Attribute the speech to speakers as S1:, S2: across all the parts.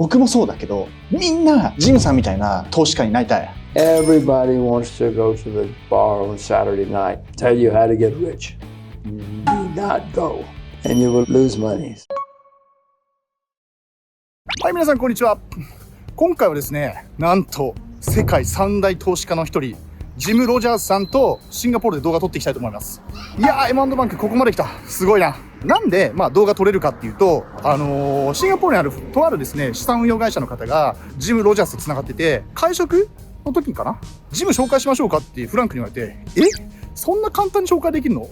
S1: 僕もそうだけど、みんなジムさんみたいな投資家になりたい。
S2: Everybody wants to go to the bar on Saturday night, tell you how to get rich. Do not go, and you will lose money.
S1: はい、皆さんこんにちは。今回はですね、なんと世界三大投資家の一人、ジム・ロジャーズさんとシンガポールで動画撮っていきたいと思います。いやー、M&A バンクここまで来た。すごいな。なんで、動画撮れるかっていうと、シンガポールにある、とあるですね、資産運用会社の方が、ジム・ロジャーズと繋がってて、会食の時にかな、ジム紹介しましょうかってフランクに言われて、そんな簡単に紹介できるの？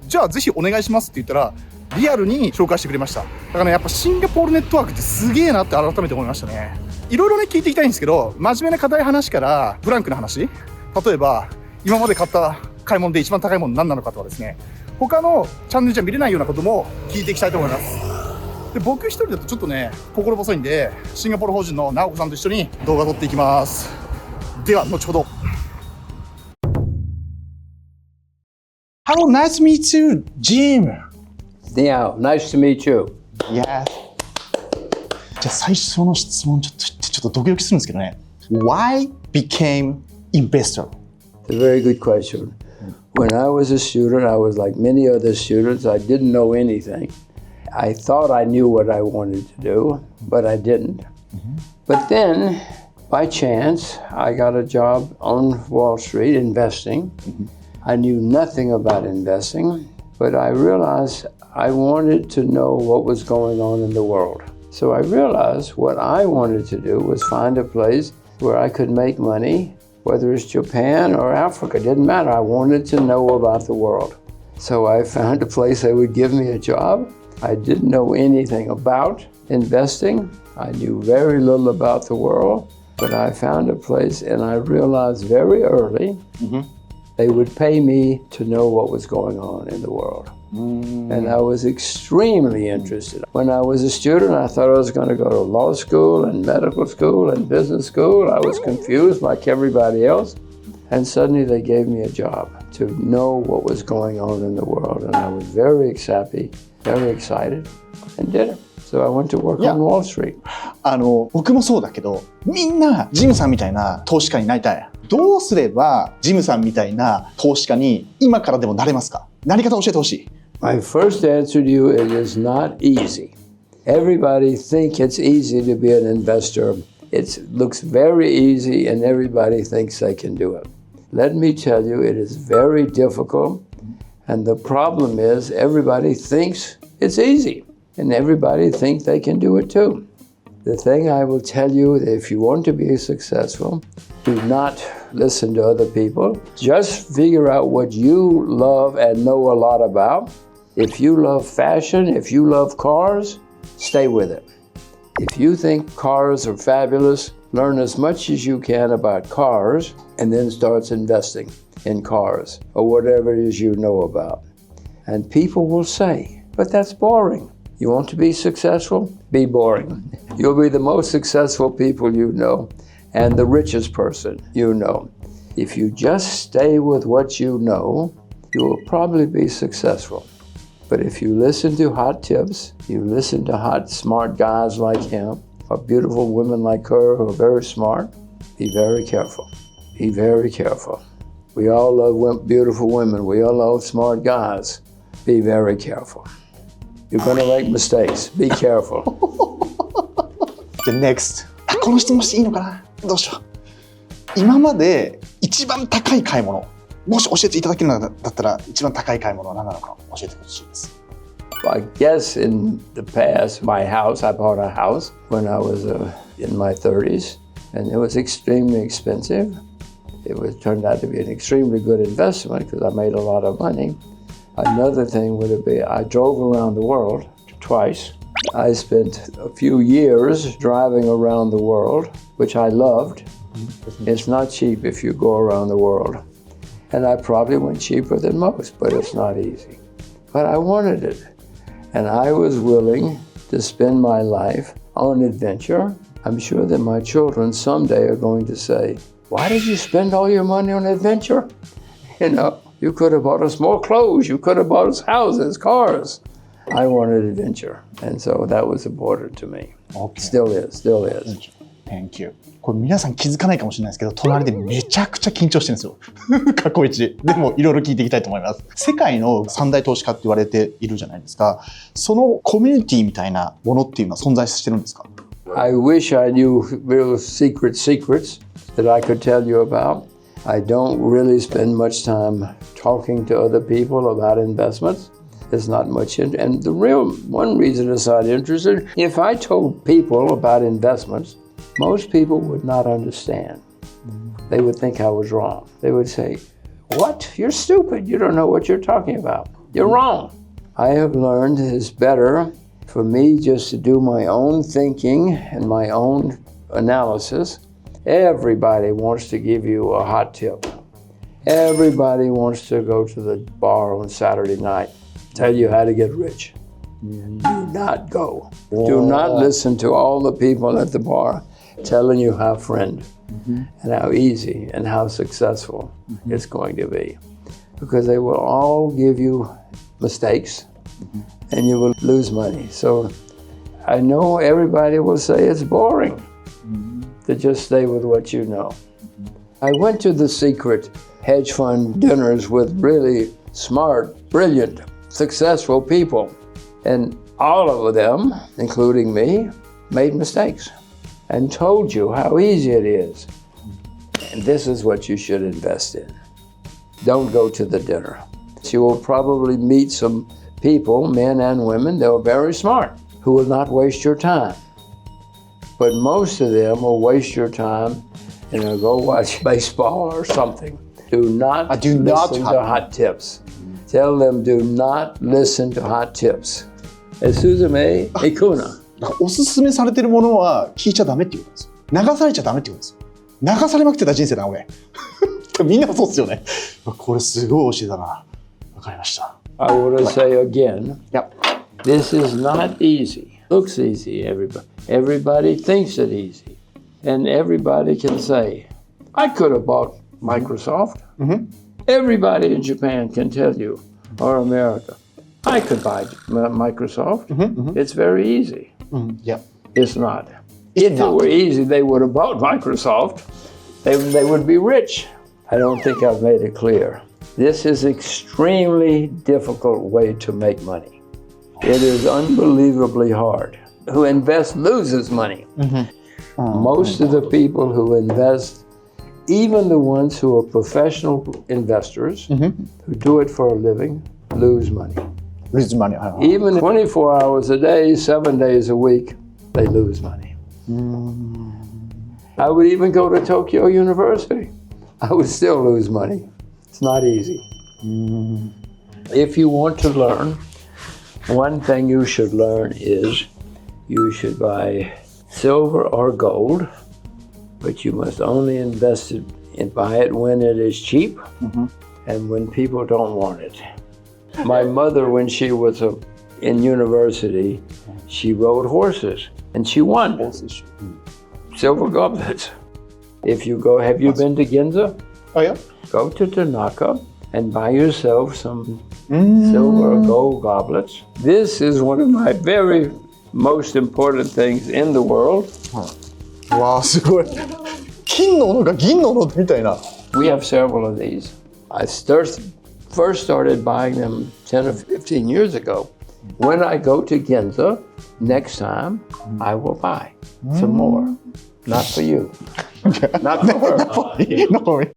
S1: じゃあぜひお願いしますって言ったら、リアルに紹介してくれました。だからね、やっぱシンガポールネットワークってすげえなって改めて思いましたね。いろいろね、聞いていきたいんですけど、真面目な硬い話からフランクな話、例えば今まで買った買い物で一番高いもの何なのかとかですね、他のチャンネルじゃ見れないようなことも聞いていきたいと思います。で、僕一人だとちょっとね、心細いんで、シンガポール法人の直子さんと一緒に動画撮っていきます。では後ほど。Hello, nice to meet you, Jim.
S2: Yeah, nice to meet you.
S1: Yes. じゃあ最初の質問ちょっとドキドキするんですけどね。Why became investor?
S2: It's a very good question. When I was a student, I was like many other students. I didn't know anything. I thought I knew what I wanted to do, but I didn't. But then, by chance, I got a job on Wall Street investing. I knew nothing about investing, but I realized I wanted to know what was going on in the world. So I realized what I wanted to do was find a place where I could make money, whether it's Japan or Africa, it didn't matter. I wanted to know about the world. So I found a place that would give me a job. I didn't know anything about investing. I knew very little about the world, but I found a place and I realized very early they would pay me to know what was going on in the world. And I was extremely interested. When I was a student, I thought I was going to go to law school and medical school and business school. I was confused like everybody else. And suddenly they gave me a job to know what was going on in the world. And I was very happy, very excited, and did it. So I went to work on Wall Street.
S1: 僕もそうだけど、みんなジムさんみたいな投資家になりたい。どうすればジムさんみたいな投資家に今からでもなれますか？なり方を教えてほしい。
S2: My first answer to you, it is not easy. Everybody thinks it's easy to be an investor. It looks very easy and everybody thinks they can do it. Let me tell you, it is very difficult. And the problem is everybody thinks it's easy and everybody thinks they can do it too. The thing I will tell you, if you want to be successful, do not listen to other people. Just figure out what you love and know a lot about. If you love fashion, if you love cars, stay with it. If you think cars are fabulous, learn as much as you can about cars and then start investing in cars or whatever it is you know about. And people will say, but that's boring. You want to be successful? Be boring. You'll be the most successful people you know and the richest person you know. If you just stay with what you know, you will probably be successful. But if you listen to hot tips, you listen to hot, smart guys like him, or beautiful women like her who are very smart, be very careful. Be very careful. We all love beautiful women. We all love smart guys. Be very careful. You're going to make mistakes. Be careful.
S1: The next. この質問していいのかな？どうしよう。今まで一番高い買い物、もし教えていただけるのだったら一番高い買い物は何なのか教えてほしいです。
S2: I guess in the past, I bought a house when I was in my 30s, and it was extremely expensive. Turned out to be an extremely good investment because I made a lot of money. Another thing would be I drove around the world twice. I spent a few years driving around the world, which I loved. It's not cheap if you go around the world. And I probably went cheaper than most, but it's not easy. But I wanted it. And I was willing to spend my life on adventure. I'm sure that my children someday are going to say, why did you spend all your money on adventure? You know, you could have bought us more clothes. You could have bought us houses, cars. I wanted adventure, and so that was important to me.
S1: Okay.
S2: Still is.
S1: Thank you. これ皆さん気づかないかもしれないですけど、隣でめちゃくちゃ緊張してるんですよ。過去一。でもいろいろ聞いていきたいと思います。世界の三大投資家って言われているじゃないですか。そのコミュニティみたいなものっていうのは存在してるんですか？
S2: I wish I knew real secrets that I could tell you about. I don't really spend much time talking to other people about investments. There's not much and the real one reason it's not interested, if I told people about investments, most people would not understand. They would think I was wrong. They would say, "What? You're stupid. You don't know what you're talking about. You're wrong." I have learned it's better for me just to do my own thinking and my own analysis. Everybody wants to give you a hot tip. Everybody wants to go to the bar on Saturday night, tell you how to get rich. Do not go. Do not listen to all the people at the bar telling you how friend and how easy and how successful it's going to be. Because they will all give you mistakes and you will lose money. So I know everybody will say it's boring to just stay with what you know. I went to the secret hedge fund dinners with really smart, brilliant, successful people. And all of them, including me, made mistakes and told you how easy it is. And this is what you should invest in. Don't go to the dinner. You will probably meet some people, men and women, they're very smart, who will not waste your time. But most of them will waste your time and they'll go watch baseball or something. Do not listen to hot tips. Tell them do not listen to hot tips. すずめいくな。
S1: おすすめされてるものは聞いちゃダメっていうことです。流されちゃダメっていうことです。流されまくってた人生だ俺。みんなもそうですよね。これすごい教えだな。わかりました。
S2: I want to say again,
S1: Yep.
S2: this is not easy. Looks easy, everybody thinks it easy. And everybody can say, I could have bought Microsoft. Everybody in Japan can tell you, or America, I could buy Microsoft. It's very easy.
S1: Yep.
S2: It's not. If it were easy, they would have bought Microsoft. They would be rich. I don't think I've made it clear. This is an extremely difficult way to make money. It is unbelievably hard. Who invests loses money. Most of the people who invest, even the ones who are professional investors, who do it for a living, lose money.
S1: Lose money.
S2: Even 24 hours a day, 7 days a week, they lose money. I would even go to Tokyo University. I would still lose money. It's not easy. If you want to learn, one thing you should learn is you should buy silver or gold, but you must only invest it and buy it when it is cheap and when people don't want it. My mother, when she was in university, she rode horses and she won silver goblets. If you go, have you been to Ginza?
S1: Oh yeah.
S2: Go to Tanaka and buy yourself some silver or gold goblets. This is one of my very most important things in the world.
S1: わあすごい。金の斧が銀の斧みたいな。
S2: We have several of these. I first started buying them 10 or 15 years ago. When I go to Ginza, next time I will buy some more. Not for you. Not for her.
S1: Not for me.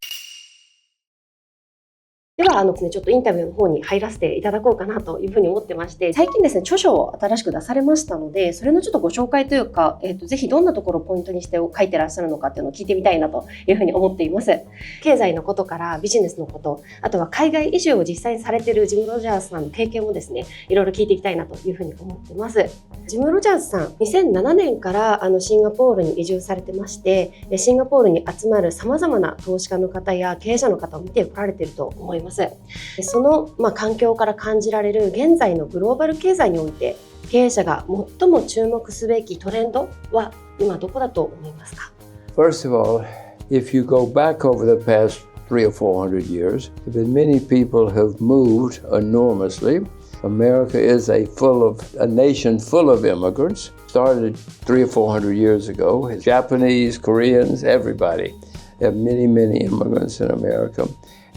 S3: ではですね、ちょっとインタビューの方に入らせていただこうかなというふうに思ってまして、最近ですね、著書を新しく出されましたので、それのちょっとご紹介というか、ぜひどんなところをポイントにして書いてらっしゃるのかっていうのを聞いてみたいなというふうに思っています。経済のことからビジネスのこと、あとは海外移住を実際にされているジム・ロジャーズさんの経験もですね、いろいろ聞いていきたいなというふうに思っています。ジム・ロジャーズさん、2007年からシンガポールに移住されてまして、シンガポールに集まる様々な投資家の方や経営者の方を見てこられていると思います。その、環境から感じられる現在のグローバル経済において経営者が最も注目すべきトレンドは今どこだと思いますか？
S2: First of all, if you go back over the past 300 or 400 years, there have been many people who have moved enormously America is a nation full of immigrants. Started 300 or 400 years ago. Japanese, Koreans, everybody. There are many, many immigrants in America.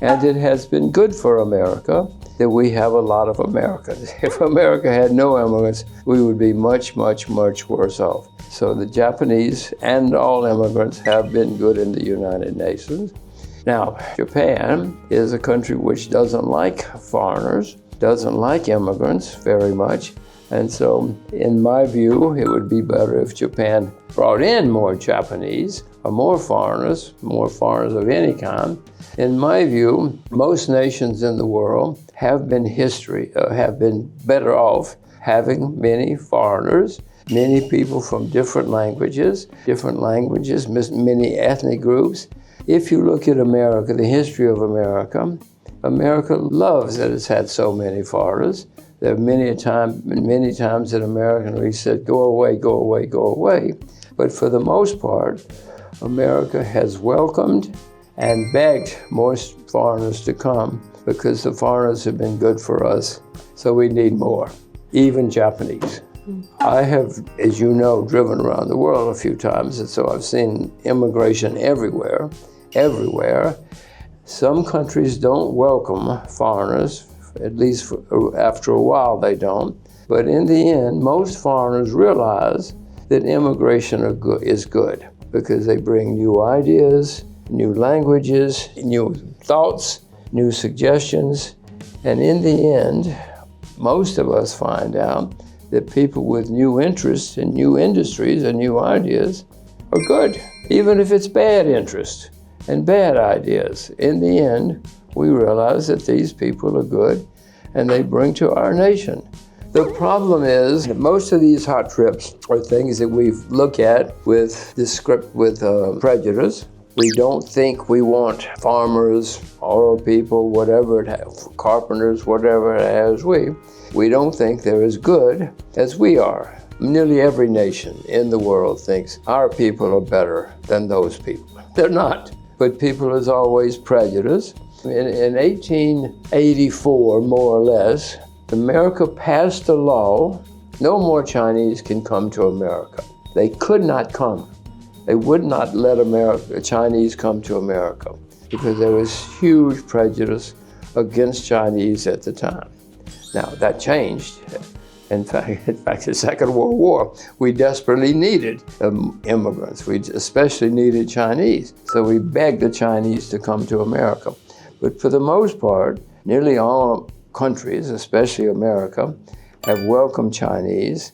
S2: And it has been good for America that we have a lot of Americans. If America had no immigrants, we would be much, much, much worse off. So the Japanese and all immigrants have been good in the United Nations. Now, Japan is a country which doesn't like foreigners, doesn't like immigrants very much. And so, in my view, it would be better if Japan brought in more Japanese or more foreigners of any kind. In my view, most nations in the world have been better off having many foreigners, many people from different languages, many ethnic groups. If you look at America, the history of America, America loves that it's had so many foreigners. There are many times in America we said, go away, go away, go away. But for the most part, America has welcomed and begged more foreigners to come because the foreigners have been good for us. So we need more, even Japanese. I have, as you know, driven around the world a few times, and so I've seen immigration everywhere. Some countries don't welcome foreigners, at least after a while they don't. But in the end, most foreigners realize that immigration is good because they bring new ideas, new languages, new thoughts, new suggestions. And in the end, most of us find out that people with new interests and new industries and new ideas are good, even if it's bad interest and bad ideas. In the end, we realize that these people are good and they bring to our nation. The problem is that most of these hot trips are things that we look at with prejudice. We don't think we want farmers, oil people, whatever it has, carpenters, whatever it has. We don't think they're as good as we are. Nearly every nation in the world thinks our people are better than those people. They're not. But people is always prejudiced. In 1884, more or less, America passed a law, no more Chinese can come to America. They could not come. They would not let Chinese come to America because there was huge prejudice against Chinese at the time. Now, that changed. In fact, the Second World War, we desperately needed immigrants. We especially needed Chinese. So we begged the Chinese to come to America. But for the most part, nearly all countries, especially America, have welcomed Chinese.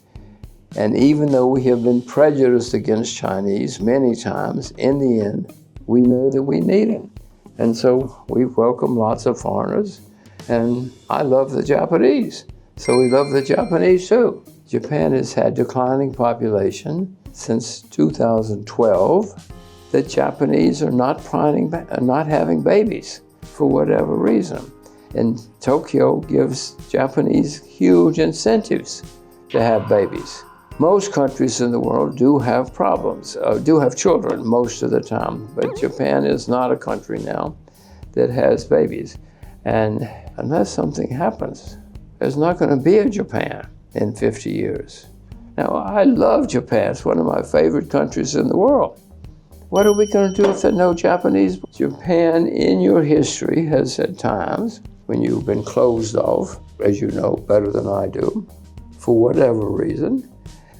S2: And even though we have been prejudiced against Chinese many times, in the end, we know that we need them. And so we've welcomed lots of foreigners. And I love the Japanese. So we love the Japanese too. Japan has had declining population since 2012. The Japanese are not having babies for whatever reason. And Tokyo gives Japanese huge incentives to have babies. Most countries in the world do have problems, do have children most of the time, but Japan is not a country now that has babies. And unless something happens, there's not going to be a Japan in 50 years. Now, I love Japan. It's one of my favorite countries in the world. What are we going to do if there are no Japanese? Japan, in your history, has had times when you've been closed off, as you know better than I do, for whatever reason.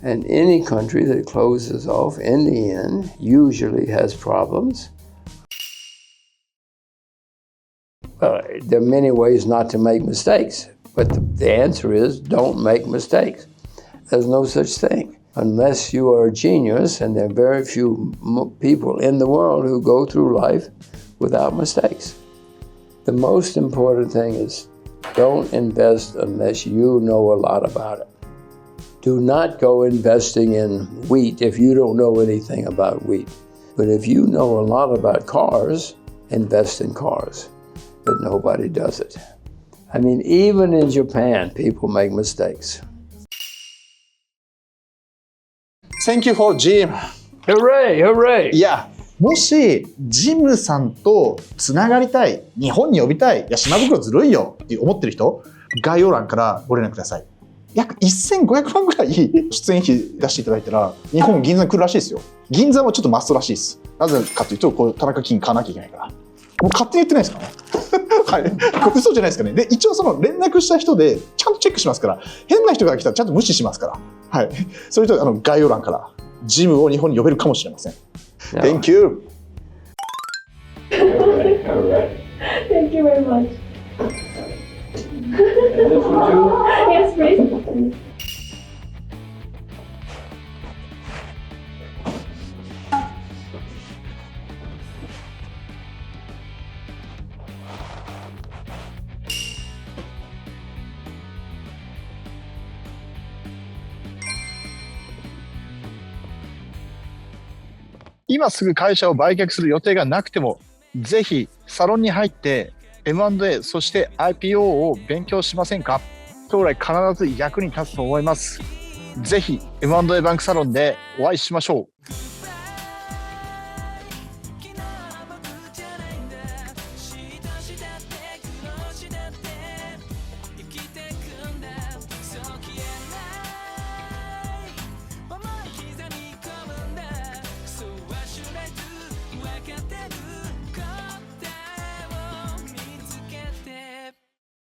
S2: And any country that closes off, in the end, usually has problems. There are many ways not to make mistakes. But the answer is, don't make mistakes. There's no such thing. Unless you are a genius, and there are very few people in the world who go through life without mistakes. The most important thing is, don't invest unless you know a lot about it. Do not go investing in wheat if you don't know anything about wheat. But if you know a lot about cars, invest in cars. But nobody does it. I mean, even in Japan, people make mistakes.
S1: Thank you for Jim.
S2: Hooray, hooray.
S1: いや、もしジムさんとつながりたい、日本に呼びたい、いや島袋ずるいよって思ってる人、概要欄からご連絡ください。約1500万ぐらい出演費出していただいたら、日本銀座に来るらしいですよ。銀座はちょっとマストらしいです。なぜかというと、こう田中金買わなきゃいけないから。もう勝手に言ってないですからね。はい。これ嘘じゃないですかね。で、一応その連絡した人で、ちゃんとチェックしますから、変な人が来たらちゃんと無視しますから。はい。それと、概要欄から、ジムを日本に呼べるかもしれません。Thank you!
S2: Alright.
S4: Thank you very much.
S2: And this one too?
S4: Yes, please.
S1: 今すぐ会社を売却する予定がなくても、ぜひサロンに入って M&A そして IPO を勉強しませんか？将来必ず役に立つと思います。ぜひ M&A バンクサロンでお会いしましょう。
S5: 思い刻み込むんだそうは知らず分かってる